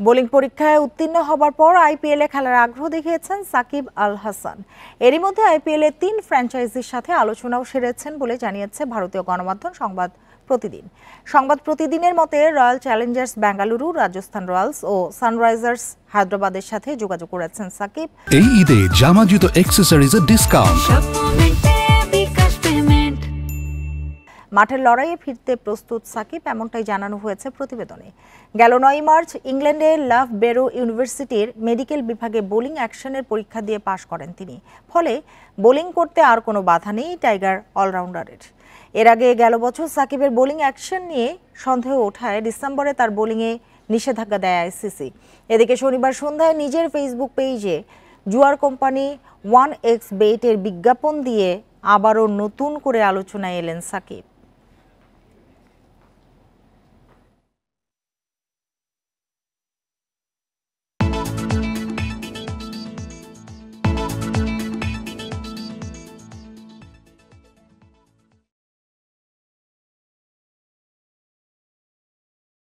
Bowling পরীক্ষায় উত্তীর্ণ হবার পর আইপিএলে খেলার আগ্রহ দেখিয়েছেন সাকিব আল হাসান। এরই মধ্যে আইপিএলে ৩ ফ্র্যাঞ্চাইজির সাথে আলোচনাও সেরেছেন বলে জানিয়েছে ভারতীয় গণমাধ্যম সংবাদ প্রতিদিন। সংবাদ প্রতিদিনের মতে Royal Challengers Bengaluru, Rajasthan Royals ও সানরাইজার্স হায়দ্রাবাদের সাথে যোগাযোগ করেছেন সাকিব। এই ঈদে জামা জুতো অ্যাক্সেসরিজের ডিসকাউন্ট। মাঠের লড়াইয়ে ফিরতে প্রস্তুত সাকিব, এমনটাই জানানো হয়েছে প্রতিবেদনে। গেল ৯ মার্চ ইংল্যান্ডের লাভ বেরো ইউনিভার্সিটির মেডিকেল বিভাগে বোলিং অ্যাকশনের পরীক্ষা দিয়ে পাশ করেন তিনি। ফলে বোলিং করতে আর কোনো বাধা নেই টাইগার অলরাউন্ডারের। এর আগে গেল বছর সাকিবের বোলিং অ্যাকশন নিয়ে সন্দেহ ওঠায় ডিসেম্বরে তার বোলিংয়ে নিষেধাজ্ঞা দেয় আইসিসি। এদিকে শনিবার সন্ধ্যায় নিজের ফেসবুক পেজে জুয়ার কোম্পানি 1xBet এর বিজ্ঞাপন দিয়ে আবারও নতুন করে আলোচনায় এলেন সাকিব।